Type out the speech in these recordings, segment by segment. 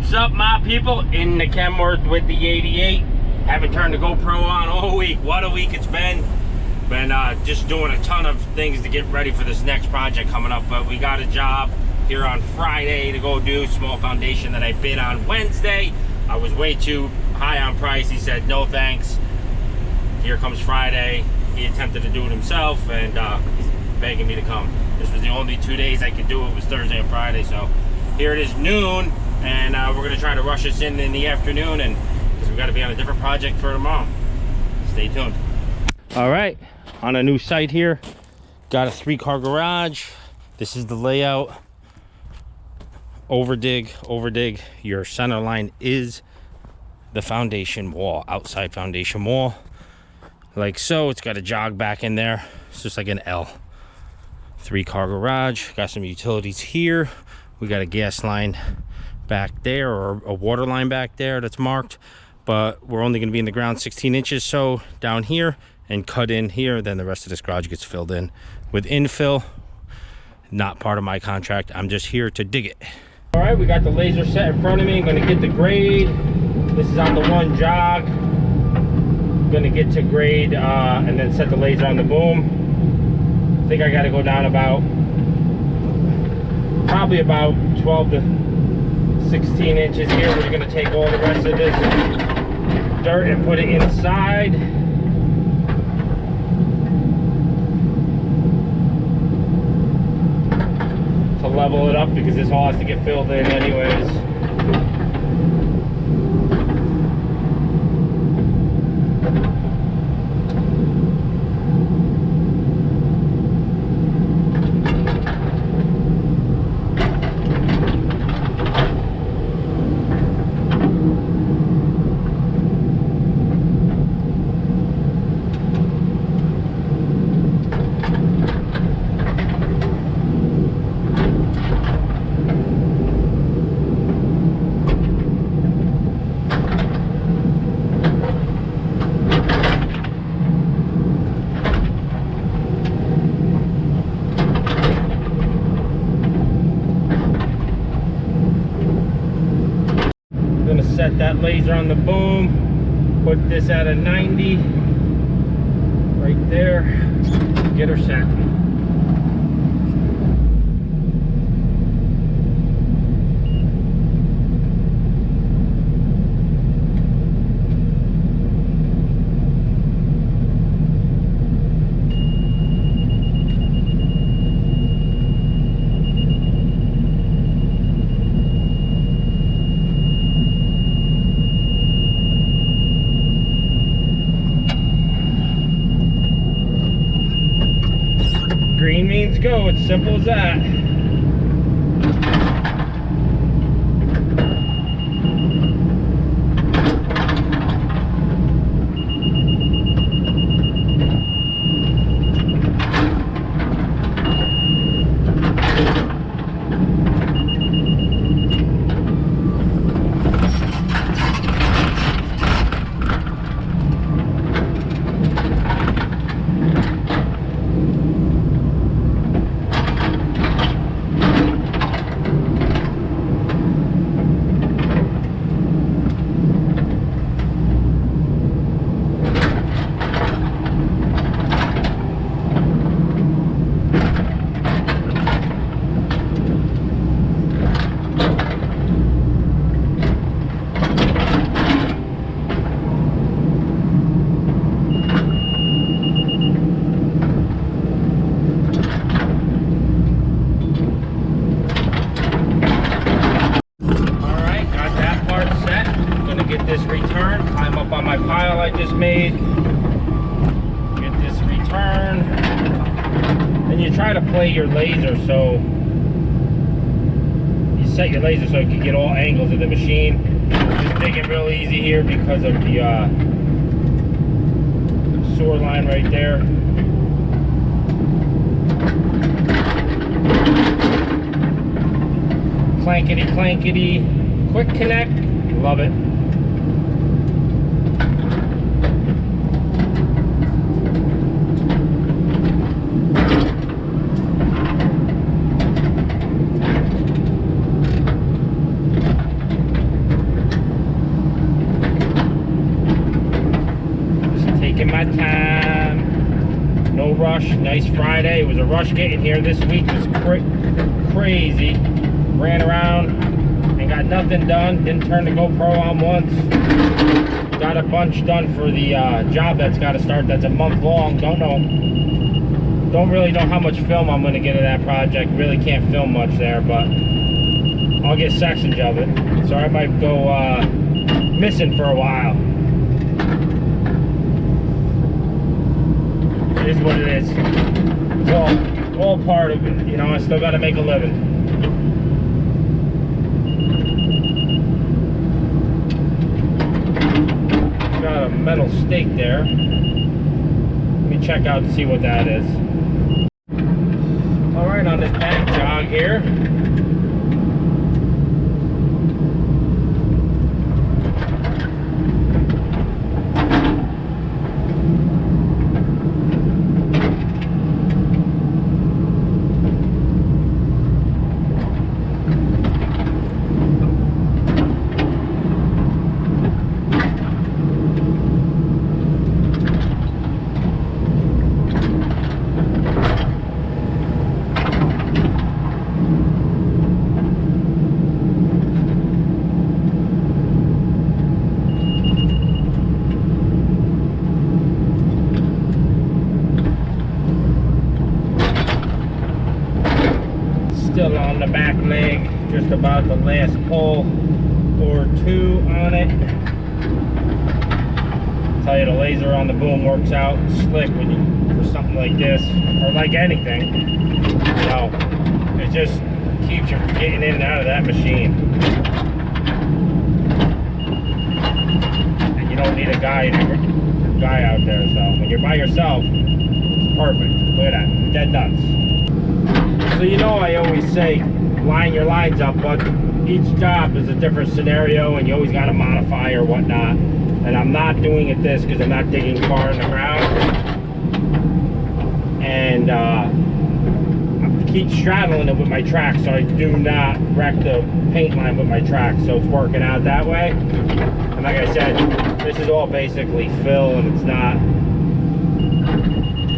What's up, my people? In the Kenworth with the 88. Haven't turned the GoPro on all week. What a week it's been. Been just doing a ton of things to get ready for this next project coming up. But we got a job here on Friday to go do small foundation that I bid on Wednesday. I was way too high on price. He said no thanks. Here comes Friday. He attempted to do it himself, and he's begging me to come. This was the only 2 days I could do it. Was Thursday and Friday. So here it is, noon. And we're going to try to rush this in the afternoon, and because we got to be on a different project for tomorrow. Stay tuned. All right, on a new site here. Got a 3-car garage. This is the layout. Overdig. Your center line is the foundation wall, outside foundation wall. Like so. It's got a jog back in there. It's just like an L. 3-car garage. Got some utilities here. We got a gas line back there, or a water line back there that's marked, but we're only going to be in the ground 16 inches so down here and cut in here. Then the rest of this garage gets filled in with infill. Not part of my contract. I'm just here to dig it. All right, we got the laser set in front of me. I'm going to get the grade. This is on the one jog. I'm going to get to grade and then set the laser on the boom. I think I got to go down about probably about 12 to 16 inches here. We're going to take all the rest of this dirt and put it inside. To level it up, because this all has to get filled in anyways. Set that laser on the boom, put this at a 90 right there, get her set. Green means go, it's simple as that. I just made, get this return, then you try to play your laser, so you set your laser so you can get all angles of the machine. Just digging real easy here because of the sewer line right there. Clankety clankety, quick connect, love it. Nice Friday. It was a rush getting here. This week was crazy. Ran around and got nothing done. Didn't turn the GoPro on once. Got a bunch done for the job that's got to start. That's a month long. Don't really know how much film I'm going to get of that project. Really can't film much there, but I'll get sections of it. So I might go missing for a while. It is what it is. It's all part of it. You know, I still got to make a living. Got a metal stake there. Let me check out to see what that is. All right, on this back jog here. Still on the back leg, just about the last pull or two on it. I'll tell you, the laser on the boom works out slick when you, for something like this, or like anything. You know, it just keeps you from getting in and out of that machine. And you don't need a guy out there, so when you're by yourself, it's perfect. Look at that, dead nuts. So you know I always say line your lines up, but each job is a different scenario and you always got to modify or whatnot. And I'm not doing it this because I'm not digging far in the ground. And I keep straddling it with my track so I do not wreck the paint line with my track. So it's working out that way. And like I said, this is all basically fill and it's not,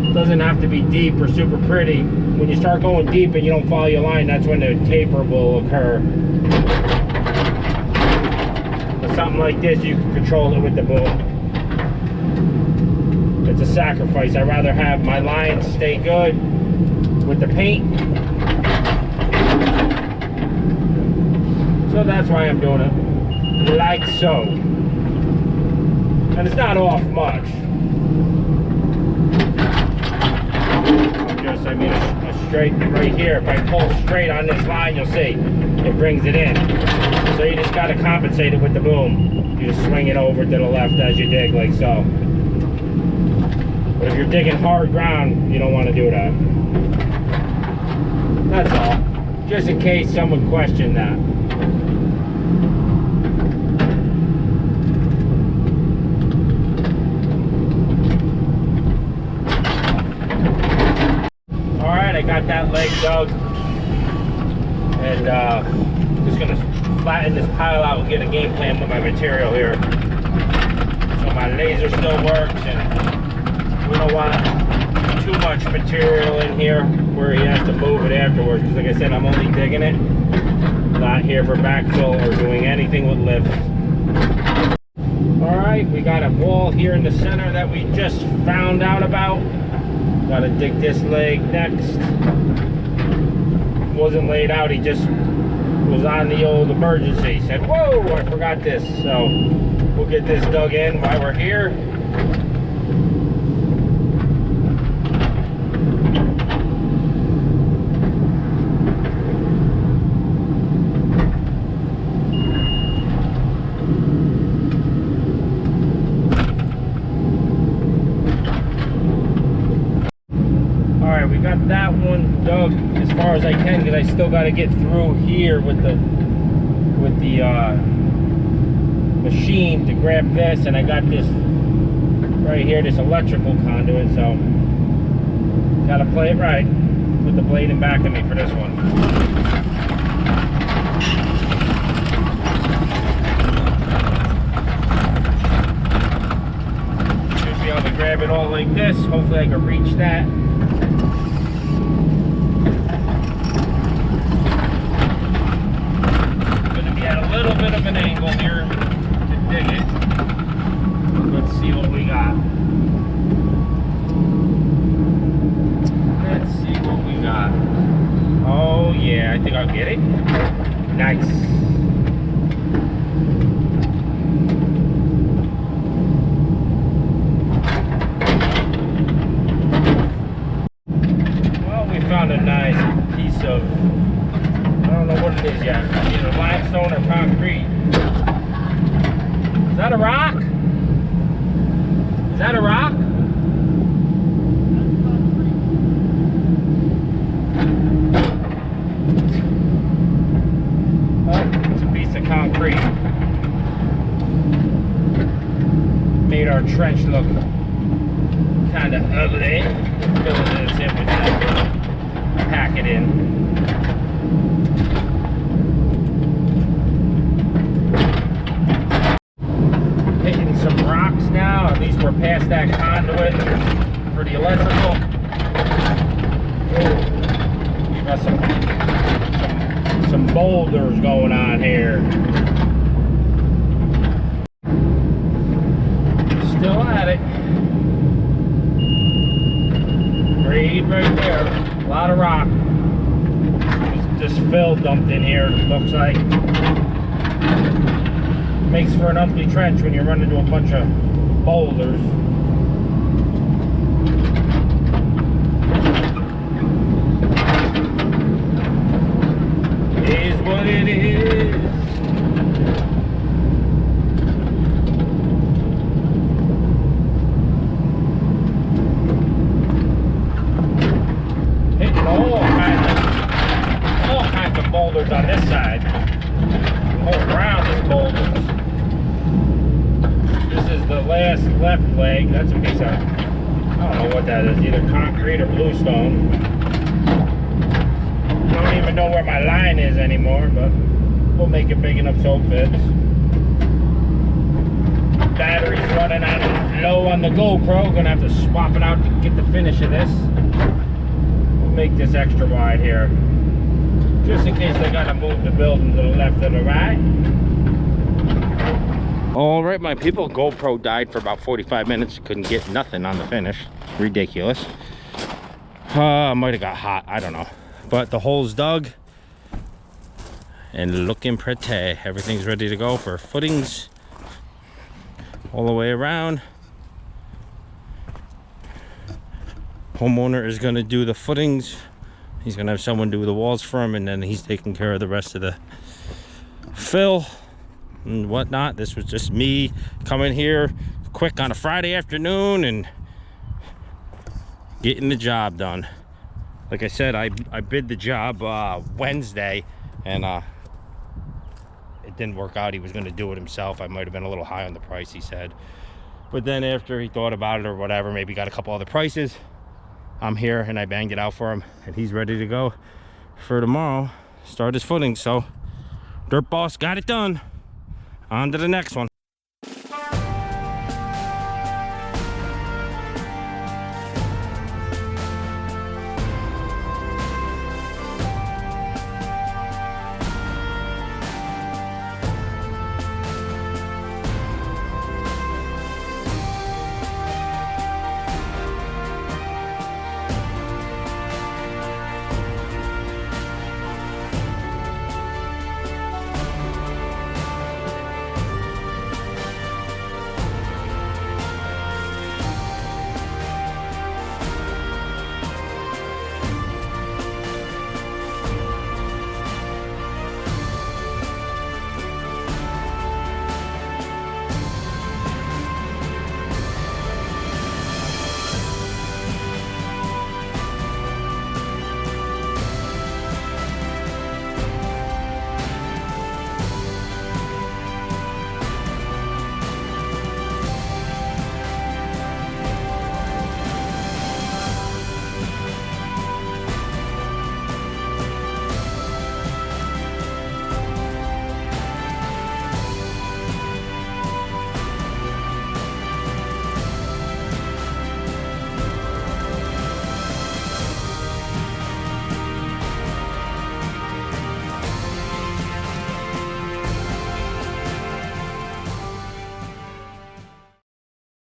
it doesn't have to be deep or super pretty. When you start going deep and you don't follow your line, that's when the taper will occur. But something like this, you can control it with the boom. It's a sacrifice. I'd rather have my lines stay good with the paint. So that's why I'm doing it like so. And it's not off much. I mean a straight right here. If I pull straight on this line, you'll see it brings it in. So you just got to compensate it with the boom. You just swing it over to the left as you dig, like so. But if you're digging hard ground, you don't want to do that. That's all. Just in case someone questioned that. I got that leg dug, and just gonna flatten this pile out and get a game plan with my material here. So my laser still works, and we don't want too much material in here where he has to move it afterwards. Because like I said, I'm only digging it, not here for backfill or doing anything with lifts. All right, we got a wall here in the center that we just found out about. Gotta dig this leg next. Wasn't laid out, he just was on the old emergency. Said, whoa, I forgot this. So we'll get this dug in while we're here. We got that one dug as far as I can because I still got to get through here with the machine to grab this, and I got this right here, this electrical conduit, so got to play it right. Put the blade in back of me for this one. Should be able to grab it all like this. Hopefully I can reach that. angle here to dig it. Let's see what we got. Let's see what we got. Oh yeah, I think I'll get it. Nice. Well, we found a nice piece of, I don't know what it is yet, either limestone or concrete. Is that a rock? Is that a rock? Concrete. Made our trench look kind of ugly. Fill this in with that. Pack it in. Hitting some rocks now. At least we're past that conduit for the electrical. We got some boulders going on here. Still at it. Grade right there. A lot of rock. Just fill dumped in here, looks like. Makes for an ugly trench when you run into a bunch of boulders. Is what it is. Hitting all kinds of boulders on this side. All around is boulders. This is the last left leg. That's a piece of, I don't know what that is, either concrete or bluestone. I don't even know where my line is anymore, but we'll make it big enough so it fits. Battery's running out low on the GoPro. Gonna have to swap it out to get the finish of this. We'll make this extra wide here, just in case I gotta move the building to the left or the right. All right, my people, GoPro died for about 45 minutes. Couldn't get nothing on the finish. Ridiculous. Might have got hot, I don't know. But the hole's dug and looking pretty. Everything's ready to go for footings all the way around. Homeowner is going to do the footings. He's going to have someone do the walls for him, and then he's taking care of the rest of the fill and whatnot. This was just me coming here quick on a Friday afternoon and getting the job done. Like I said, I bid the job Wednesday, and it didn't work out. He was going to do it himself. I might have been a little high on the price, he said. But then after he thought about it or whatever, maybe got a couple other prices, I'm here and I banged it out for him, and he's ready to go for tomorrow. Start his footing. So Dirt Boss got it done. On to the next one.